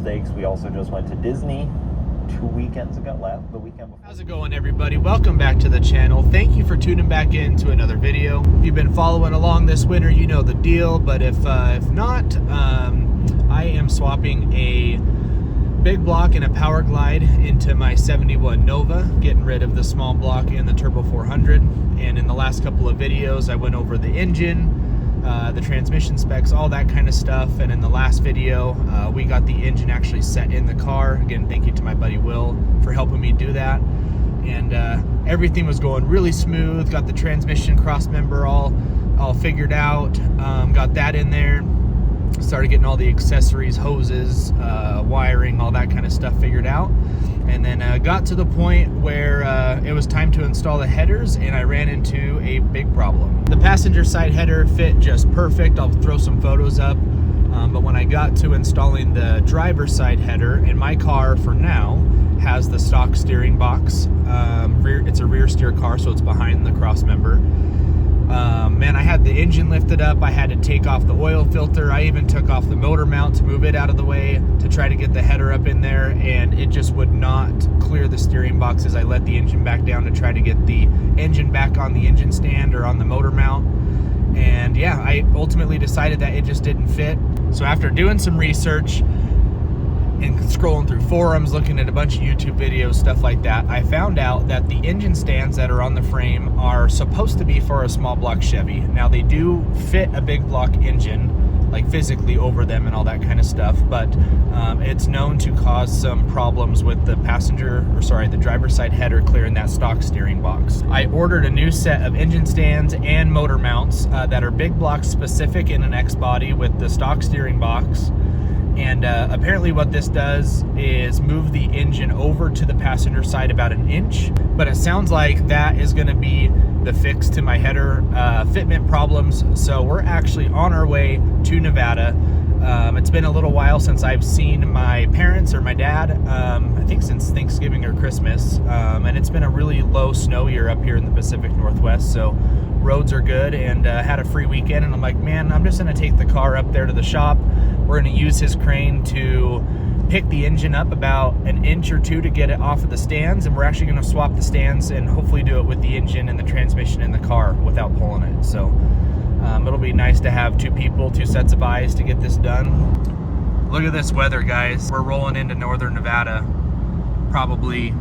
sweepstakes. We also just went to Disney 2 weekends ago, the weekend before. How's it going, everybody? Welcome back to the channel. Thank you for tuning back in to another video. If you've been following along this winter, you know the deal, but if not, I am swapping a big block and a power glide into my 71 Nova, getting rid of the small block and the Turbo 400. And in the last couple of videos, I went over the engine, the transmission specs, all that kind of stuff. And in the last video, we got the engine actually set in the car. Again, thank you to my buddy Will for helping me do that. And everything was going really smooth. Got the transmission cross member all figured out. Got that in there. Started getting all the accessories, hoses, wiring, all that kind of stuff figured out. And then got to the point where it was time to install the headers, and I ran into a big problem. The passenger side header fit just perfect. I'll throw some photos up. But when I got to installing the driver side header, and my car for now has the stock steering box. It's a rear steer car, so it's behind the cross member. Man, I had the engine lifted up. I had to take off the oil filter. I even took off the motor mount to move it out of the way to try to get the header up in there, and it just would not clear the steering box as I let the engine back down to try to get the engine back on the engine stand or on the motor mount. And yeah, I ultimately decided that it just didn't fit. So after doing some research and scrolling through forums, looking at a bunch of YouTube videos, stuff like that, I found out that the engine stands that are on the frame are supposed to be for a small block Chevy. Now, they do fit a big block engine, like physically over them and all that kind of stuff, but it's known to cause some problems with the the driver's side header clearing that stock steering box. I ordered a new set of engine stands and motor mounts that are big block specific in an X body with the stock steering box. And apparently what this does is move the engine over to the passenger side about an inch. But it sounds like that is going to be the fix to my header fitment problems. So we're actually on our way to Nevada. It's been a little while since I've seen my parents or my dad, I think since Thanksgiving or Christmas. And it's been a really low snow year up here in the Pacific Northwest. So roads are good, and had a free weekend. And I'm like, man, I'm just going to take the car up there to the shop. We're going to use his crane to pick the engine up about an inch or two to get it off of the stands, and we're actually going to swap the stands and hopefully do it with the engine and the transmission in the car without pulling it. So it'll be nice to have two people, two sets of eyes to get this done. Look at this weather, guys. We're rolling into northern Nevada, probably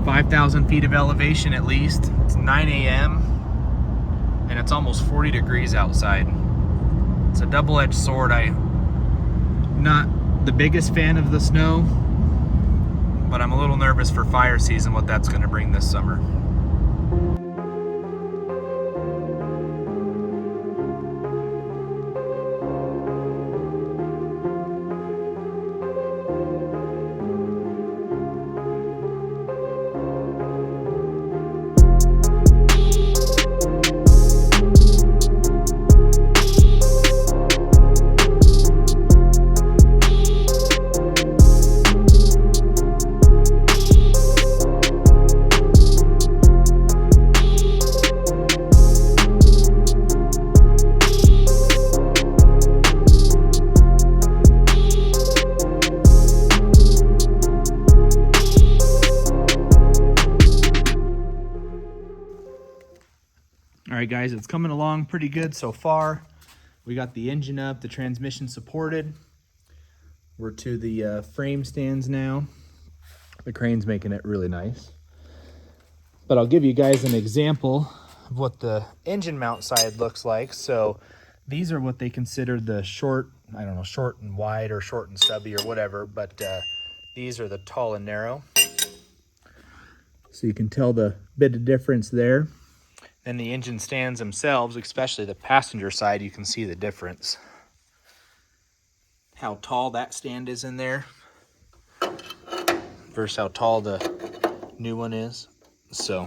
5,000 feet of elevation at least. It's 9 a.m. and it's almost 40 degrees outside. It's a double-edged sword. I'm not the biggest fan of the snow, but I'm a little nervous for fire season, what that's going to bring this summer. All right, guys, it's coming along pretty good so far. We got the engine up, the transmission supported. We're to the frame stands now. The crane's making it really nice. But I'll give you guys an example of what the engine mount side looks like. So these are what they consider the short, I don't know, short and wide or short and stubby or whatever, but these are the tall and narrow. So you can tell the bit of difference there. And the engine stands themselves, especially the passenger side, you can see the difference. How tall that stand is in there versus how tall the new one is. So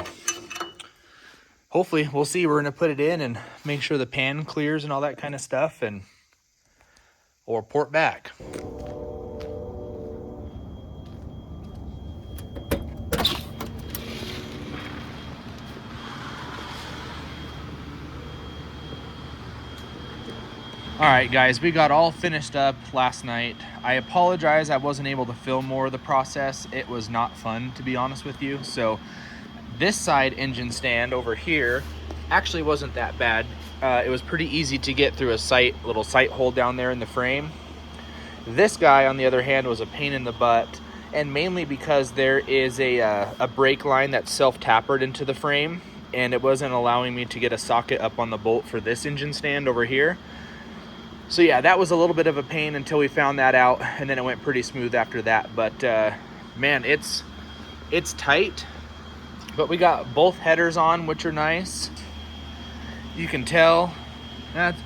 hopefully, we'll see. We're going to put it in and make sure the pan clears and all that kind of stuff, and we'll report back. All right, guys, we got all finished up last night. I apologize I wasn't able to film more of the process. It was not fun, to be honest with you. So this side engine stand over here actually wasn't that bad. It was pretty easy to get through a little sight hole down there in the frame. This guy, on the other hand, was a pain in the butt, and mainly because there is a brake line that's self-tapered into the frame, and it wasn't allowing me to get a socket up on the bolt for this engine stand over here. So yeah, that was a little bit of a pain until we found that out, and then it went pretty smooth after that. But man, it's tight, but we got both headers on, which are nice. You can tell, that's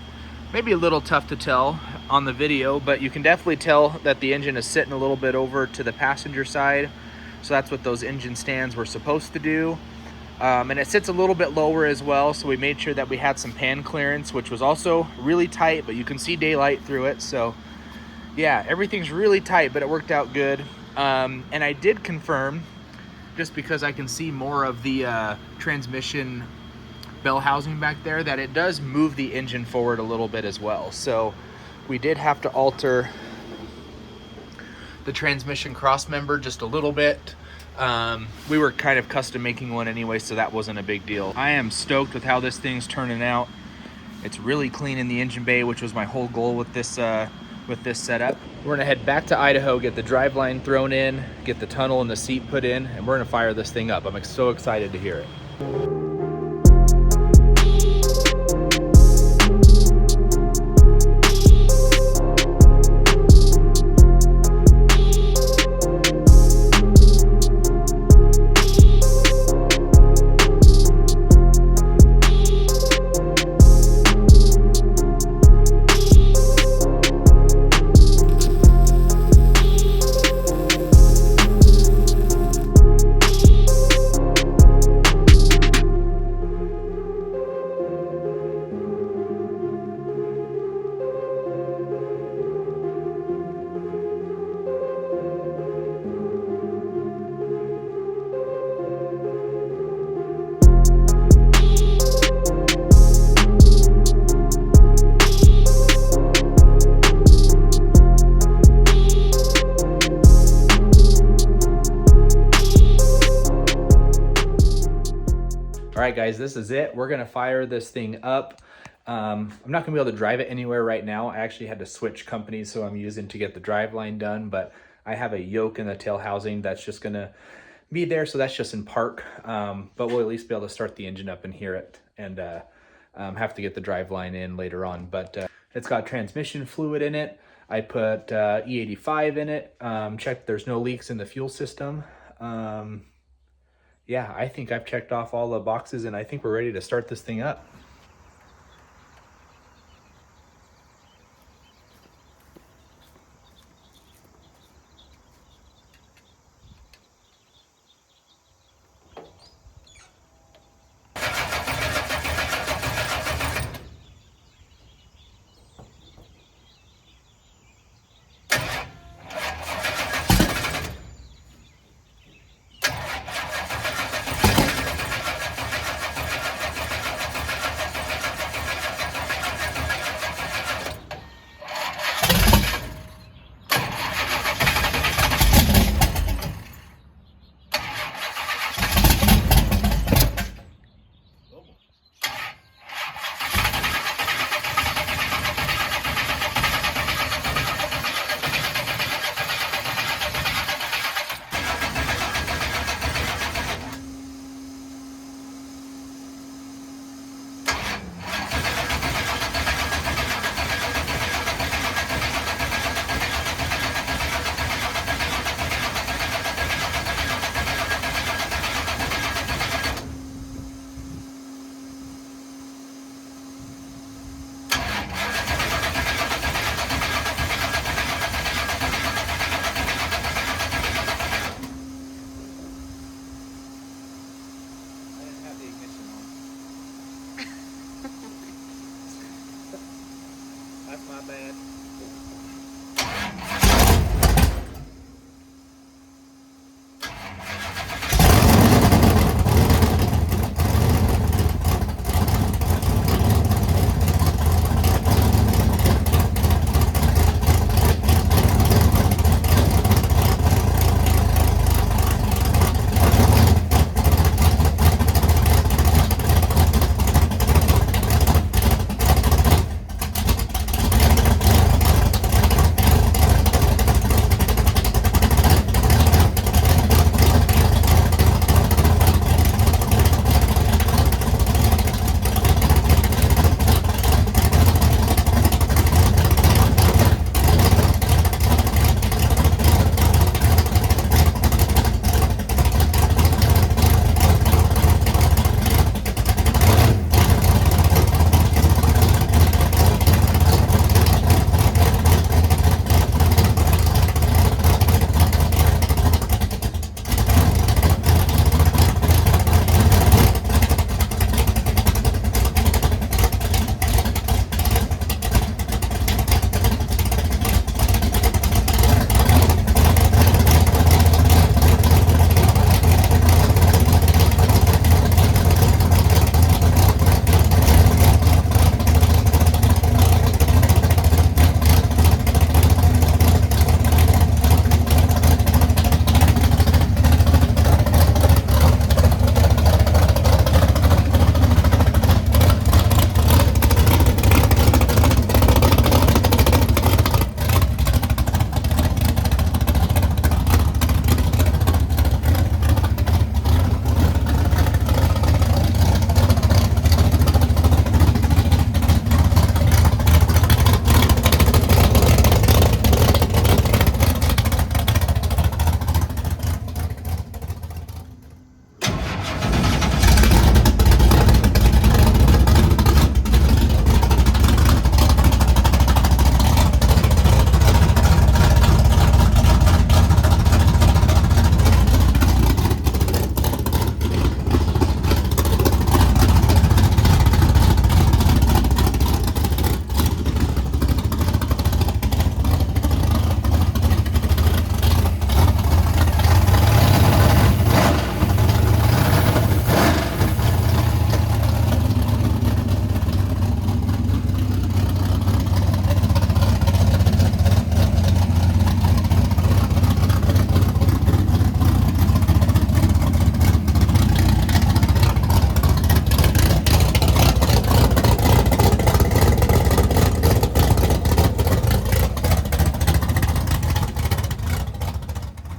maybe a little tough to tell on the video, but you can definitely tell that the engine is sitting a little bit over to the passenger side. So that's what those engine stands were supposed to do. And it sits a little bit lower as well, so we made sure that we had some pan clearance, which was also really tight, but you can see daylight through it. So yeah, everything's really tight, but it worked out good. And I did confirm, just because I can see more of the transmission bell housing back there, that it does move the engine forward a little bit as well. So we did have to alter the transmission cross member just a little bit. We were kind of custom making one anyway, so that wasn't a big deal. I am stoked with how this thing's turning out. It's really clean in the engine bay, which was my whole goal with this setup. We're gonna head back to Idaho, get the driveline thrown in, get the tunnel and the seat put in, and we're gonna fire this thing up. I'm so excited to hear it. All right, guys, this is it. We're gonna fire this thing up. I'm not gonna be able to drive it anywhere right now. I actually had to switch companies, so I'm using to get the driveline done, but I have a yoke in the tail housing that's just gonna be there, so that's just in park. But we'll at least be able to start the engine up and hear it, and have to get the driveline in later on. But it's got transmission fluid in it. I put E85 in it, checked there's no leaks in the fuel system. Yeah, I think I've checked off all the boxes, and I think we're ready to start this thing up. That's my bad.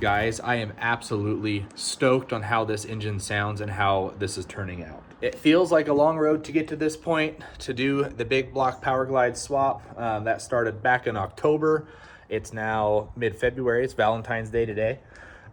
Guys, I am absolutely stoked on how this engine sounds and how this is turning out. It feels like a long road to get to this point, to do the big block Power Glide swap. That started back in October. It's now mid-February. It's Valentine's Day today.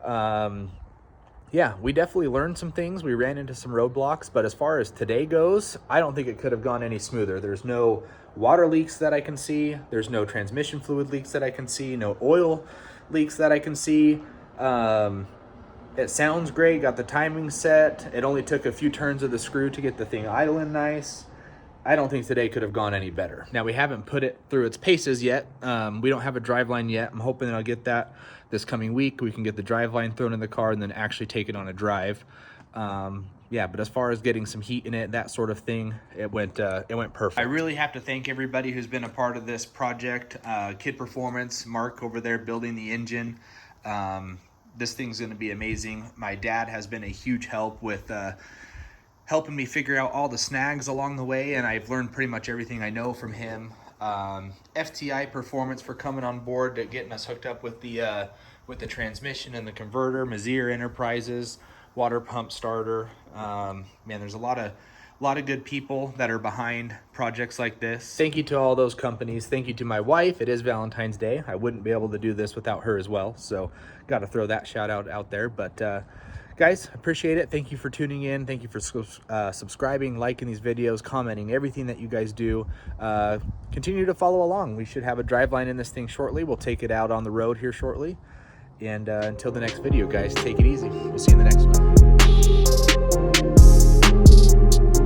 Yeah, we definitely learned some things. We ran into some roadblocks, but as far as today goes, I don't think it could have gone any smoother. There's no water leaks that I can see. There's no transmission fluid leaks that I can see. No oil leaks that I can see. It sounds great, got the timing set. It only took a few turns of the screw to get the thing idling nice. I don't think today could have gone any better. Now, we haven't put it through its paces yet. We don't have a driveline yet. I'm hoping that I'll get that this coming week. We can get the driveline thrown in the car and then actually take it on a drive. Yeah, but as far as getting some heat in it, that sort of thing, it went perfect. I really have to thank everybody who's been a part of this project. Kid Performance, Mark over there building the engine. This thing's going to be amazing. My dad has been a huge help with helping me figure out all the snags along the way, and I've learned pretty much everything I know from him. FTI Performance for coming on board, to getting us hooked up with the transmission and the converter. Meziere Enterprises, water pump starter. Man, there's a lot of good people that are behind projects like this. Thank you to all those companies. Thank you to my wife. It is Valentine's Day. I wouldn't be able to do this without her as well. So got to throw that shout out there. But guys, appreciate it. Thank you for tuning in. Thank you for subscribing, liking these videos, commenting, everything that you guys do. Continue to follow along. We should have a driveline in this thing shortly. We'll take it out on the road here shortly. And until the next video, guys, take it easy. We'll see you in the next one.